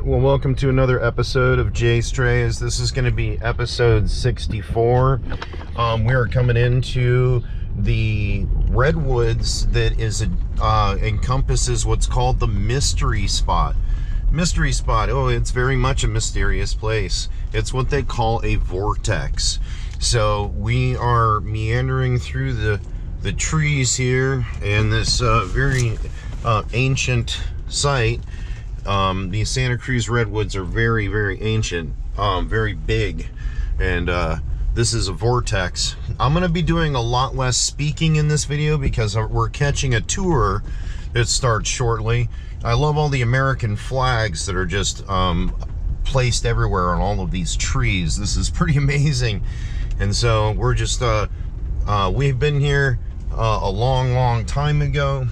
right, well, welcome to another episode of JAYSTRAYS. This is going to be episode 64. We are coming into the redwoods that is encompasses what's called the mystery spot. Mystery spot. Oh, it's very much a mysterious place. It's what they call a vortex. So we are meandering through the trees here in this very ancient site. These Santa Cruz redwoods are very, very ancient, very big, and this is a vortex. I'm going to be doing a lot less speaking in this video because we're catching a tour that starts shortly. I love all the American flags that are just placed everywhere on all of these trees. This is pretty amazing. And so we're just, we've been here a long time ago.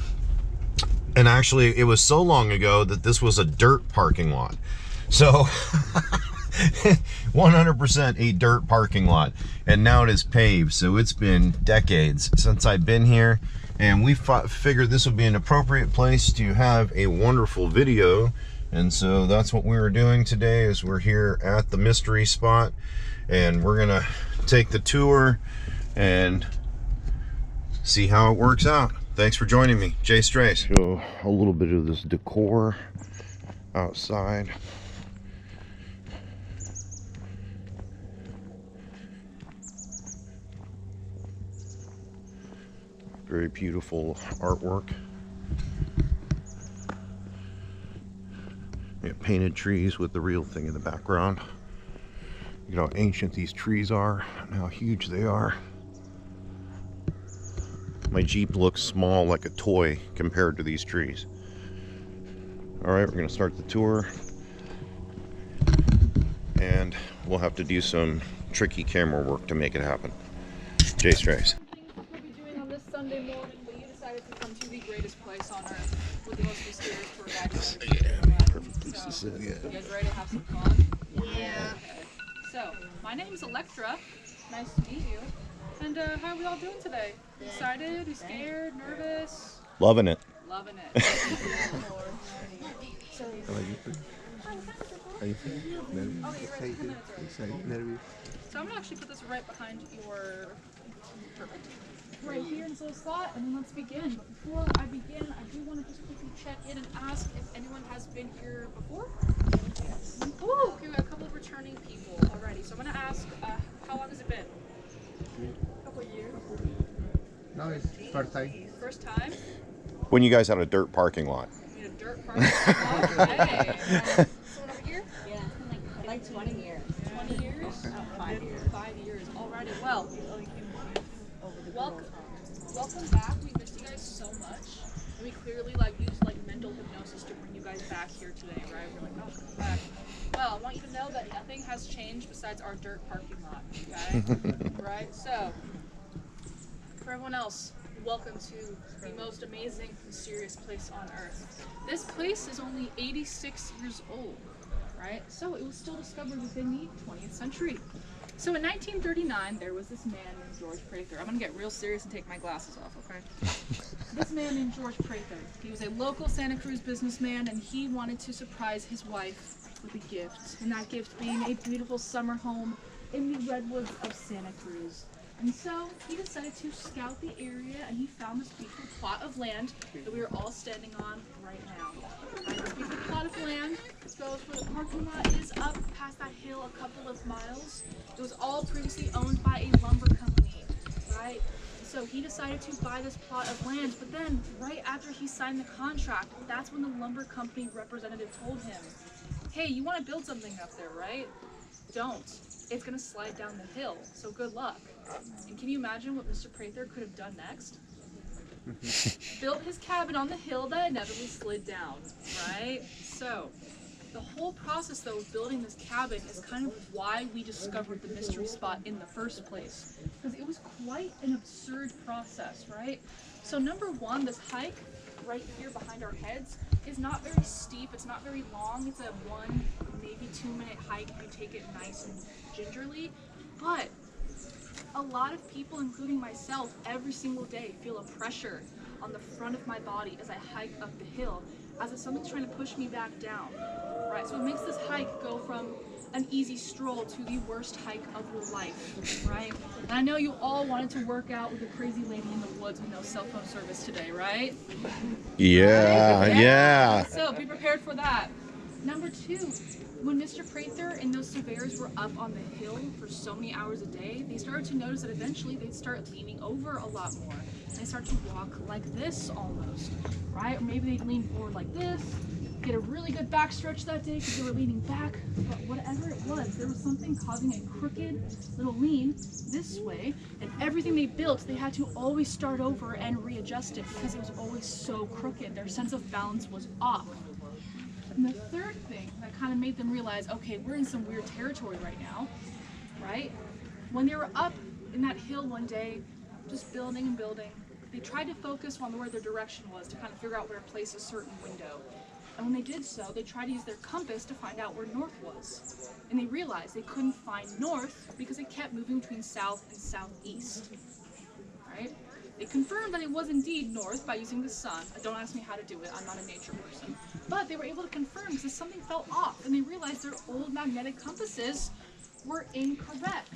And actually, it was so long ago that this was a dirt parking lot. So, 100% a dirt parking lot. And now it is paved. So it's been decades since I've been here. And we figured this would be an appropriate place to have a wonderful video. And so that's what we were doing today, is we're here at the mystery spot. And we're going to take the tour and see how it works out. Thanks for joining me, JAYSTRAYS. Show a little bit of this decor outside. Very beautiful artwork. We have painted trees with the real thing in the background. Look at how ancient these trees are and how huge they are. My Jeep looks small, like a toy, compared to these trees. All right, we're gonna start the tour. And we'll have to do some tricky camera work to make it happen. JAYSTRAYS. We'll be doing on this Sunday morning, but you decided to come to the greatest place on earth with the most mysterious tour guide. Perfect place to sit, yeah. You guys ready to have some fun? Yeah. Okay. So, my name is Electra. Nice to meet you. And how are we all doing today? Excited? You scared? Nervous? Loving it. Loving it. So I'm gonna actually put this right behind your, perfect, right here in this little spot, and then let's begin. But before I begin, I do want to just quickly check in and ask if anyone has been here before. Yes. Oh, okay, we have a couple of returning people already. So I'm gonna ask, how long has it been? A couple of years. No, it's first time. First time? When you guys had a dirt parking lot. You need a dirt parking lot? Okay. Someone over here? Yeah, like 20 years. 20 years? Okay. 5 years. 5 years. Alrighty. Well, welcome back. We missed you guys so much. And we clearly used mental hypnosis to bring you guys back here today, right? We're like, oh, come back. Well, I want you to know that nothing has changed besides our dirt parking lot, okay? Right? So, for everyone else, welcome to the most amazing, mysterious place on earth. This place is only 86 years old, right? So it was still discovered within the 20th century. So in 1939, there was this man named George Prather. I'm gonna get real serious and take my glasses off, okay? This man named George Prather, he was a local Santa Cruz businessman, and he wanted to surprise his wife with a gift, and that gift being a beautiful summer home in the redwoods of Santa Cruz. And so he decided to scout the area, and he found this beautiful plot of land that we are all standing on right now. This beautiful plot of land, as well as where the parking lot is up past that hill a couple of miles. It was all previously owned by a lumber company, right? So he decided to buy this plot of land, but then right after he signed the contract, that's when the lumber company representative told him, hey, you want to build something up there, right? Don't. It's going to slide down the hill, so good luck. And can you imagine what Mr. Prather could have done next? Built his cabin on the hill that inevitably slid down, right? So, the whole process, though, of building this cabin is kind of why we discovered the mystery spot in the first place. Because it was quite an absurd process, right? So, number one, this hike right here behind our heads is not very steep, it's not very long, it's a 1, maybe 2 minute hike if you take it nice and gingerly, but a lot of people, including myself, every single day feel a pressure on the front of my body as I hike up the hill, as if something's trying to push me back down, right? So it makes this hike go from an easy stroll to the worst hike of your life, right? And I know you all wanted to work out with a crazy lady in the woods with no cell phone service today, right? Yeah, Right? yeah. So be prepared for that. Number 2, when Mr. Prather and those surveyors were up on the hill for so many hours a day, they started to notice that eventually they'd start leaning over a lot more. They start to walk like this almost, right? Or maybe they'd lean forward like this, get a really good back stretch that day because they were leaning back. But whatever it was, there was something causing a crooked little lean this way, and everything they built, they had to always start over and readjust it because it was always so crooked. Their sense of balance was off. And the third thing that kind of made them realize, okay, we're in some weird territory right now, right? When they were up in that hill one day, just building and building, they tried to focus on where their direction was to kind of figure out where to place a certain window. And when they did so, they tried to use their compass to find out where north was. And they realized they couldn't find north because it kept moving between south and southeast, right? They confirmed that it was indeed north by using the sun. Don't ask me how to do it, I'm not a nature person. But they were able to confirm because something felt off, and they realized their old magnetic compasses were incorrect.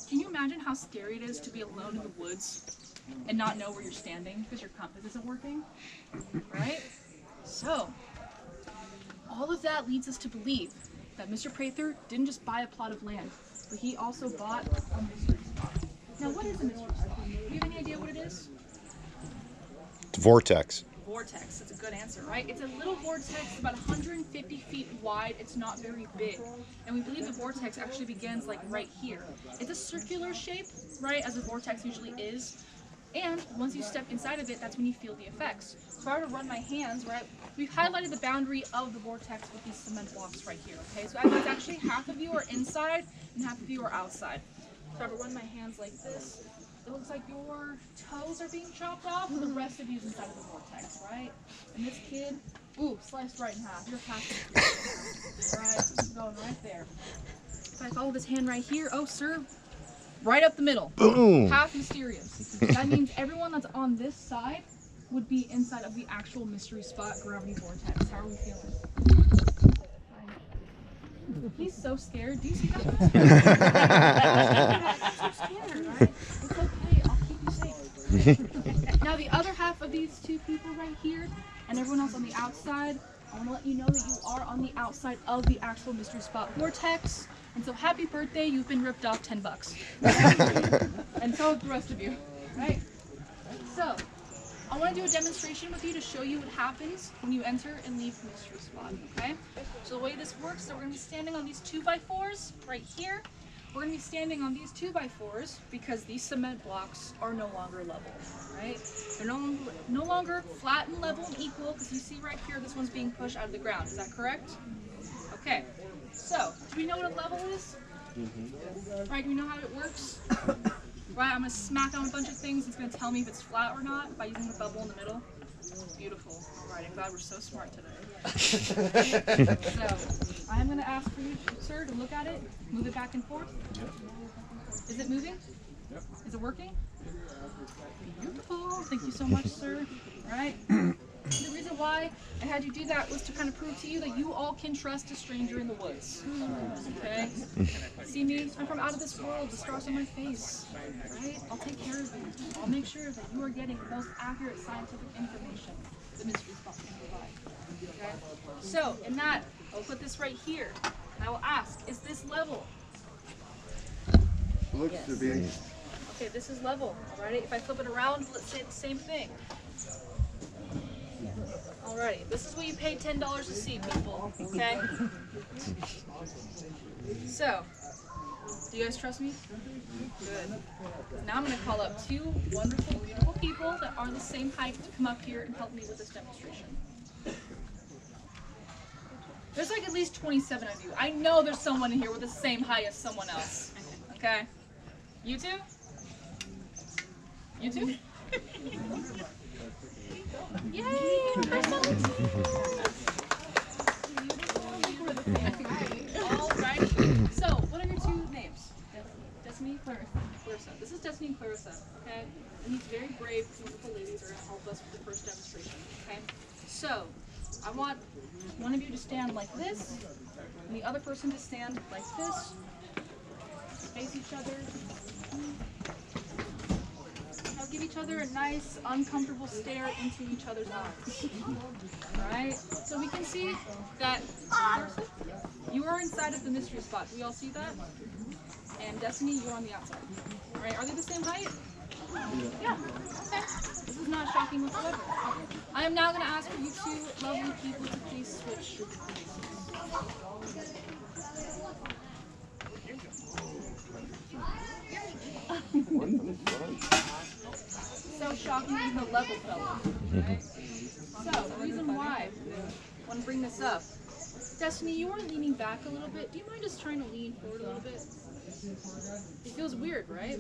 Can you imagine how scary it is to be alone in the woods and not know where you're standing because your compass isn't working, right? So, all of that leads us to believe that Mr. Prather didn't just buy a plot of land, but he also bought a mystery spot. Now, what is a mystery spot? Do you have any idea what it is? It's vortex. Vortex. That's a good answer, right? It's a little vortex about 150 feet wide. It's not very big. And we believe the vortex actually begins like right here. It's a circular shape, right, as a vortex usually is. And once you step inside of it, that's when you feel the effects. So if I were to run my hands, right, we've highlighted the boundary of the vortex with these cement blocks right here, okay? So it's actually half of you are inside and half of you are outside. So if I were to run my hands like this, it looks like your toes are being chopped off and the rest of you's inside of the vortex, right? And this kid, ooh, sliced right in half. You're half, right? Going right there. If I follow this hand right here, oh, sir, right up the middle. Boom. Half mysterious. That means everyone that's on this side would be inside of the actual mystery spot gravity vortex. How are we feeling? He's so scared. Do you see that? I'm so scared, right? It's okay. I'll keep you safe. Now the other half of these two people right here and everyone else on the outside, I want to let you know that you are on the outside of the actual mystery spot vortex. And so happy birthday, you've been ripped off $10. And so the rest of you, right? So, I want to do a demonstration with you to show you what happens when you enter and leave the mystery spot, okay? So the way this works, so we're going to be standing on these 2x4s right here. We're going to be standing on these 2x4s because these cement blocks are no longer level, right? They're no longer flat and level and equal because you see right here, this one's being pushed out of the ground. Is that correct? Okay. So, do we know what a level is? Right, do we know how it works? Right, I'm going to smack on a bunch of things. It's going to tell me if it's flat or not by using the bubble in the middle. Beautiful. All right, I'm glad we're so smart today. So, I'm going to ask for you, sir, to look at it, move it back and forth. Is it moving? Yep. Is it working? Beautiful. Thank you so much, sir. All right. The reason why I had you do that was to kind of prove to you that you all can trust a stranger in the woods. Okay? See me? I'm from out of this world. The scars on my face. Right? I'll take care of you. I'll make sure that you are getting the most accurate scientific information the mystery spot can provide. Okay? So, in that, I'll put this right here. And I will ask, is this level? Looks to be. Okay, this is level. Alrighty? If I flip it around, let's say the same thing. Alrighty, this is what you paid $10 to see, people, okay? So, do you guys trust me? Good. Now I'm going to call up two wonderful, beautiful people that are the same height to come up here and help me with this demonstration. There's like at least 27 of you. I know there's someone in here with the same height as someone else, okay? You two? You two? Yay! Alrighty. So, what are your two names? Destiny, Clarissa. This is Destiny and Clarissa, okay? And these very brave, wonderful ladies are going to help us with the first demonstration, okay? So, I want one of you to stand like this, and the other person to stand like this. Face each other. Now give each other a nice, uncomfortable stare into each other's eyes. Alright? So we can see that person, you are inside of the mystery spot. Do we all see that? And Destiny, you're on the outside. Alright, are they the same height? Yeah. Okay. This is not shocking whatsoever. I am now going to ask for you two lovely people to please switch places. So shocking is the level fella. Right? So the reason why I want to bring this up, Destiny, you are leaning back a little bit. Do you mind just trying to lean forward a little bit? It feels weird, right?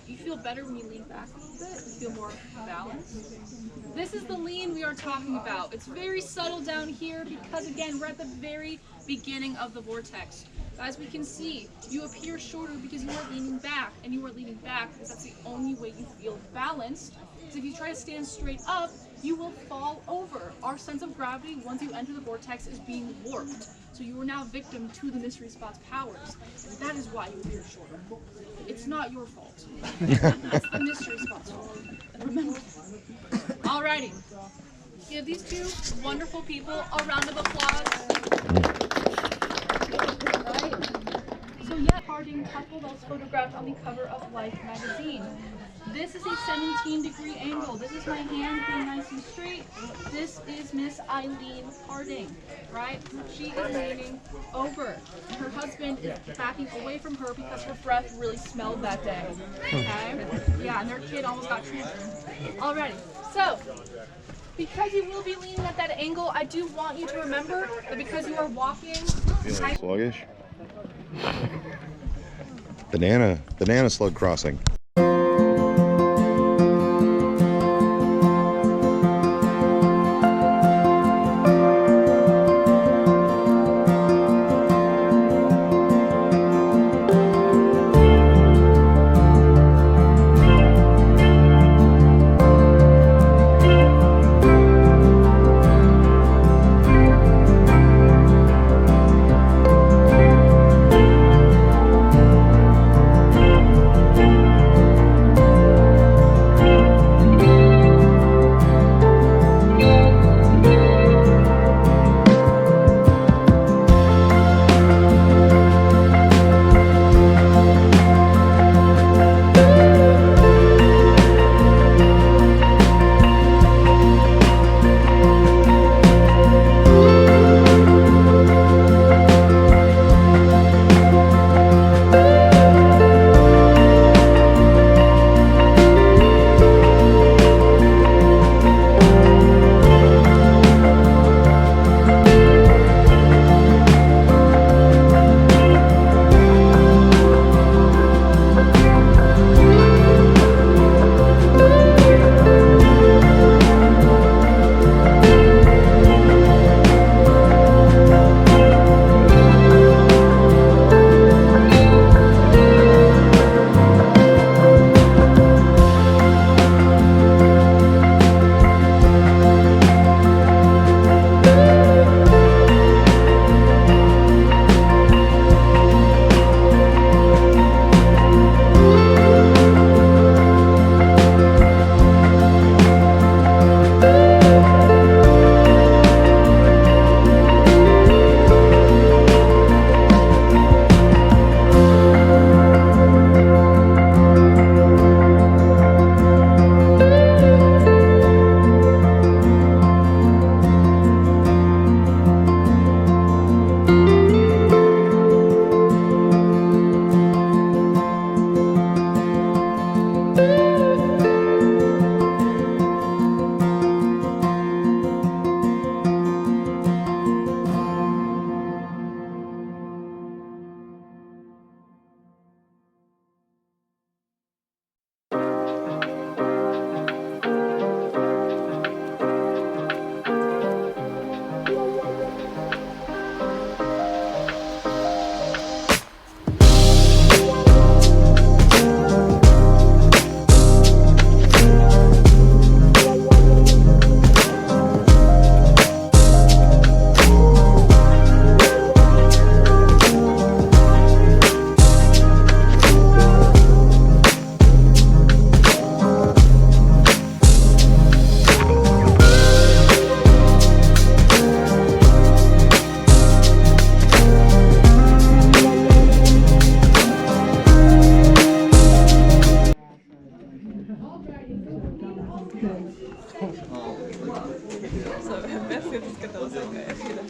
You feel better when you lean back a little bit. You feel more balanced. This is the lean we are talking about. It's very subtle down here because, again, we're at the very beginning of the vortex. As we can see, you appear shorter because you are leaning back, and you are leaning back because that's the only way you feel balanced. Because if you try to stand straight up, you will fall over. Our sense of gravity, once you enter the vortex, is being warped. So you are now victim to the mystery spot's powers. And that is why you appear shorter. It's not your fault. It's the mystery spot's fault. Remember. Alrighty. Give these two wonderful people a round of applause. Right. So yeah, Harding couple that was photographed on the cover of Life magazine. This is a 17-degree angle. This is my hand being nice and straight. This is Miss Eileen Harding, right? She is leaning over. And her husband is backing away from her because her breath really smelled that day. Okay? Yeah, and their kid almost got transferred. Alrighty. So, because you will be leaning at that angle, I do want you to remember that because you are walking... Feeling sluggish? Banana slug crossing.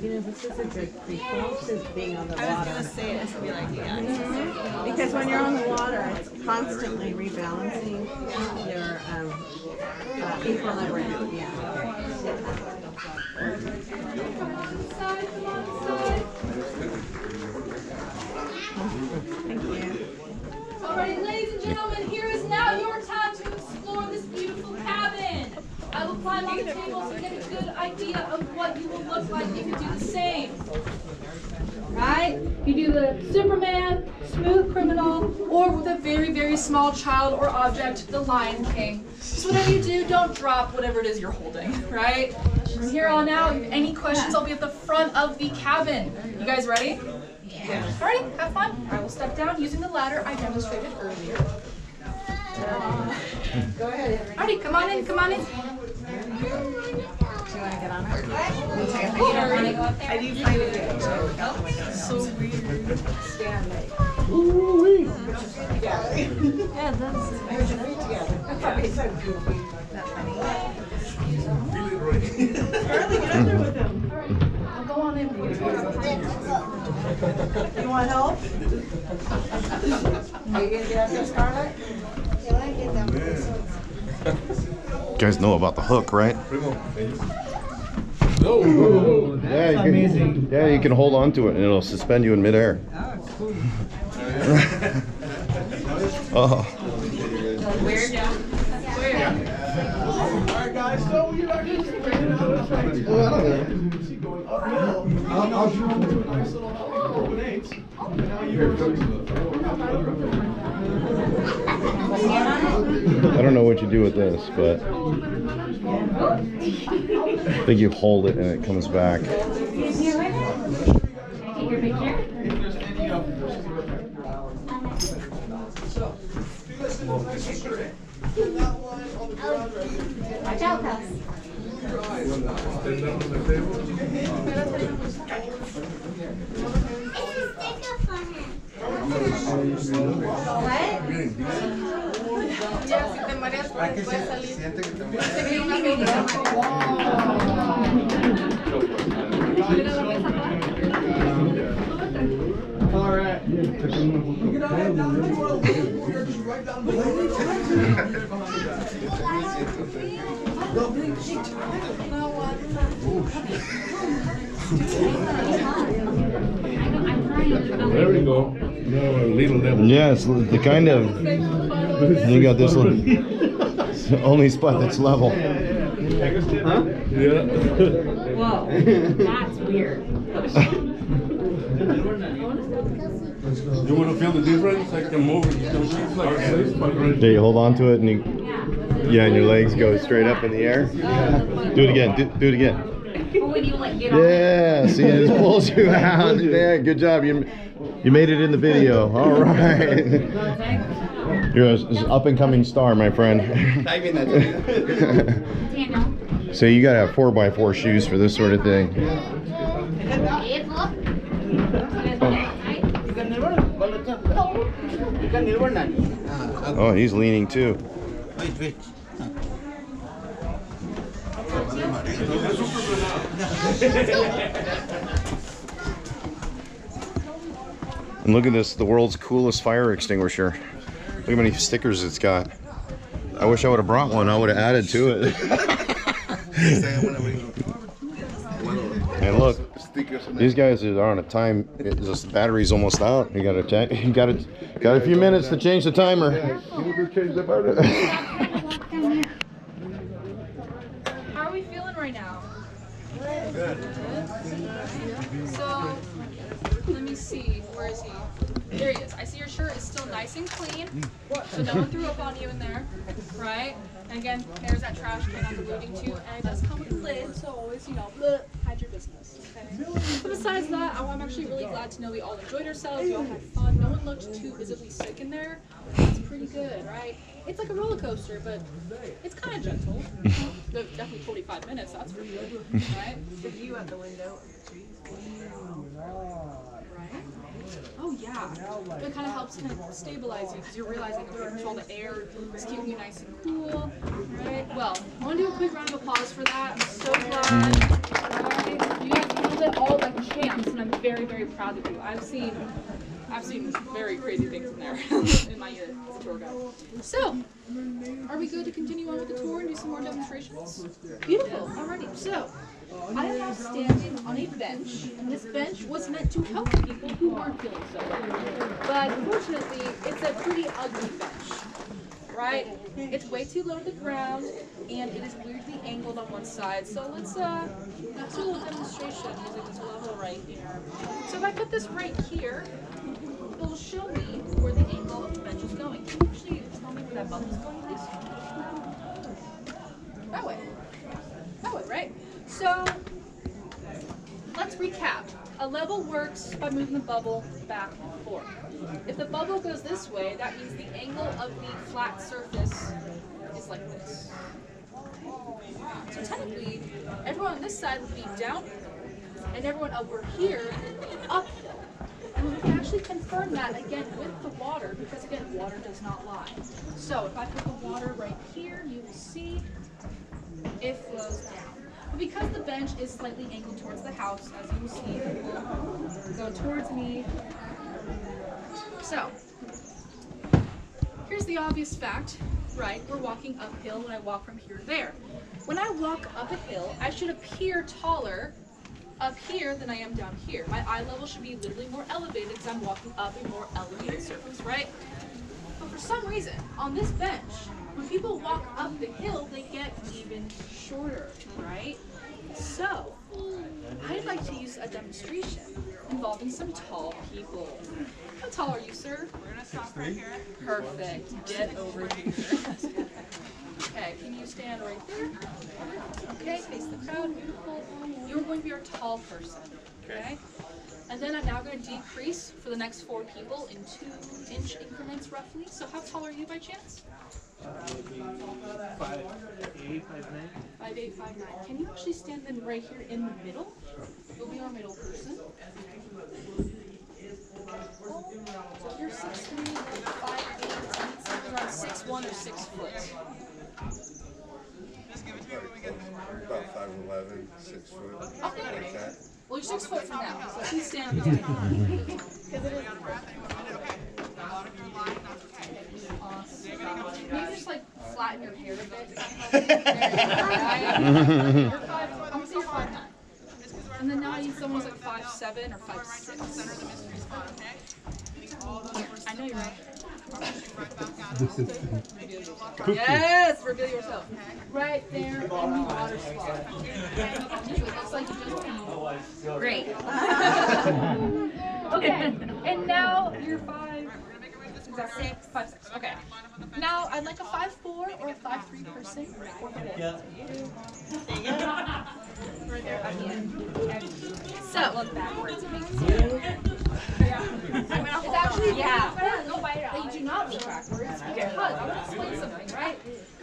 You know, this is a good repulsive being on the water. I was going to say it to be like, yeah. Because when you're on the water, it's constantly rebalancing your equilibrium. Yeah. Thank you. Alright, ladies and gentlemen, here is now your time to explore this beautiful cabin. I will climb on the table to get a good idea of what you will look like if you do the same. Right? You do the Superman, smooth criminal, or with a very, very small child or object, the Lion King. Just whatever you do, don't drop whatever it is you're holding, right? From here on out, if you have any questions, I'll be at the front of the cabin. You guys ready? Yeah. Alright, have fun. I will step down using the ladder I demonstrated earlier. Go ahead. Alrighty, come on in, come on in. Do you want to get on it? I do find it good. So weird. Stand like. Ooh-wee. Together. Yeah, that's. Put your feet together. Okay, so goofy. That's funny. Charlie, get up there with him. I'll go on in. You want help? Are you going to get up there, Scarlett? You guys know about the hook, right? Yeah, you can hold on to it and it'll suspend you in midair. Oh. Where now? Where? Alright guys, so you're not going to see going uphill. I'll shoot into a nice little open eights. And now you're I don't know what you do with this, but I think you hold it and it comes back. if there's any so, do you guys nice and straight? And that line on the ground right here. Watch out, Cuz. Your eyes. Stand down on the table. Alright. You get our head down, you want to look, we're just right down below. There we go. No, a little level. Yeah, it's the kind of. You got this little. It's the only spot that's level. Huh? Yeah. Whoa, that's weird. You want to feel the difference? I can move it. It's like this, but right. Yeah, you hold on to it and you. Yeah, and your legs go straight up in the air. Do it again. Do it again. Yeah, see, it just pulls you out. Yeah, good job. You made it in the video. All right. You're an up and coming star, my friend. So you gotta have 4x4 shoes for this sort of thing. Oh, he's leaning too. Wait. And look at this, the world's coolest fire extinguisher. Look how many stickers it's got. I wish I would have brought one. I would have added to it. And look, these guys are on a time. This battery's almost out. You got a few minutes to change the timer. How are we feeling right now? Good. So, let me see. Where is he? There he is. I see your shirt is still nice and clean. So no one threw up on you in there, right? And again, there's that trash can I'm alluding to, and it does come with a lid, so always, hide your business, okay? But besides that, I'm actually really glad to know we all enjoyed ourselves, we all had fun, no one looked too visibly sick in there. That's pretty good, right? It's like a roller coaster, but it's kind of gentle. Definitely 45 minutes, that's for sure, right? The view out the window. Right? Oh yeah, it kind of helps stabilize you because you're realizing that we control the air, it's keeping you nice and cool, right? Well, I want to do a quick round of applause for that. I'm so glad. Right? You guys do that all by chance, and I'm very, very proud of you. I've seen very crazy things in there in my year as a tour guide. So, are we good to continue on with the tour and do some more demonstrations? Beautiful. Alrighty. So, I am now standing on a bench, and this bench was meant to help people who weren't feeling so well. But unfortunately, it's a pretty ugly bench, right? It's way too low to the ground, and it is weirdly angled on one side. So let's do a little demonstration using this level right here. So if I put this right here, it will show me where the angle of the bench is going. Can you actually tell me where that bubble is going, please? That way. That way, right? So, let's recap. A level works by moving the bubble back and forth. If the bubble goes this way, that means the angle of the flat surface is like this. So technically, everyone on this side would be downhill, and everyone over here uphill. And we can actually confirm that again with the water, because again, water does not lie. So if I put the water right here, you will see it flows down. But because the bench is slightly angled towards the house, as you will see, it will go towards me. So, here's the obvious fact, right? We're walking uphill when I walk from here to there. When I walk up a hill, I should appear taller up here than I am down here. My eye level should be literally more elevated because I'm walking up a more elevated surface, right? But for some reason, on this bench, when people walk up the hill, they get even shorter, right? So, I'd like to use a demonstration involving some tall people. How tall are you, sir? We're gonna stop right here. Perfect. Get over here. Okay, can you stand right there? Okay, face the crowd. Beautiful. You're going to be our tall person. Okay? And then I'm now going to decrease for the next 4 people in 2-inch increments roughly. So how tall are you by chance? 5'8", 5'9". 5'8", 5'9". Can you actually stand then right here in the middle? You'll be our middle person. So if you're 6'3", 5'8", around 6'1" or 6 foot. About 5'11", 6 foot. Okay. Like that. Well, you're 6 foot from now, so please stand up. Awesome. Can you just like flatten your hair a bit? You're 5. I'm gonna say you're 5'9". And then now I need someone who's like 5'7" or 5'6". I know you're right. Yes, reveal yourself. Right there in the water spot. It looks like you just peed. Great. Okay, and now you're 5. Is that 6? 5'6". Okay. Now I'd like a 5'4" or a 5'3" person. Or the right there at the end. So look backwards. It makes it's actually that you do not look backwards because I want to explain something, right?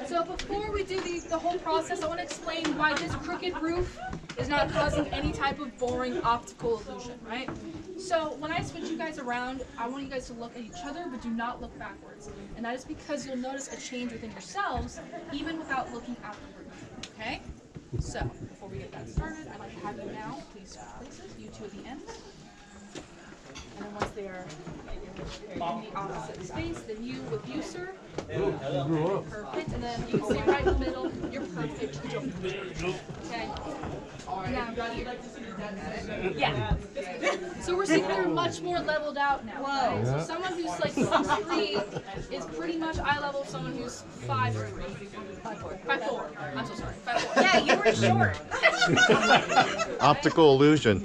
So before we do the whole process, I want to explain why this crooked roof is not causing any type of boring optical illusion, right? So when I switch you guys around, I want you guys to look at each other, but do not look backwards. And that is because you'll notice a change within yourselves, even without looking at the roof, okay? So before we get that started, I'd like to have you now please switch places, you two at the ends. And then once they are in the opposite space, then you with you, sir. Perfect. And then you can stay right in the middle. You're perfect. Okay. Now, yeah. So we're seeing they're much more leveled out now. Right? So someone who's like 6'3" is pretty much eye level of someone who's 5'3". 5'4". I'm so sorry. 5'4". Yeah, you were short. Optical illusion.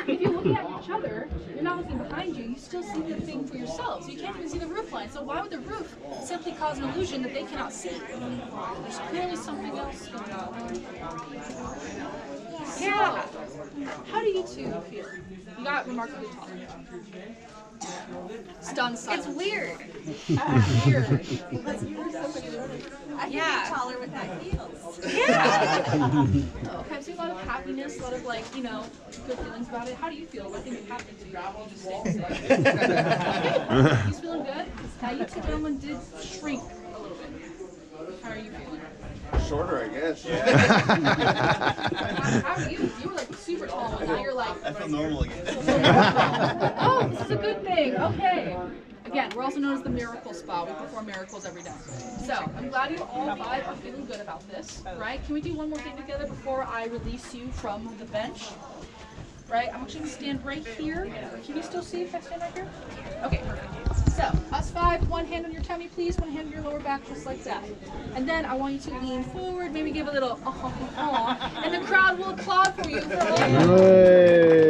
If you're looking at each other, you're not looking behind you, you still see the thing for yourself. So you can't even see the roof line. So why would the roof simply cause an illusion that they cannot see? There's clearly something else going on. Yeah. How do you two feel? You got remarkably tall. Stunned silence. It's weird. Weird. I can be taller with high heels. Okay, I've seen a lot of happiness, a lot of like, you know, good feelings about it. How do you feel? What things happened to you? You just stay. He's feeling good? Now you two gentlemen did shrink a little bit. How are you feeling? Shorter, I guess. How are you? You were like super tall one. Now you're like, I feel normal again. oh, this is a good thing. Okay. Again, we're also known as the Miracle Spa. We perform miracles every day. So I'm glad you all 5 are feeling good about this, right? Can we do one more thing together before I release you from the bench? Right? I'm actually gonna stand right here. Can you still see if I stand right here? Okay, perfect. So, us 5, one hand on your tummy, please, one hand on your lower back, just like that. And then I want you to lean forward, maybe give a little and the crowd will applaud for you for all.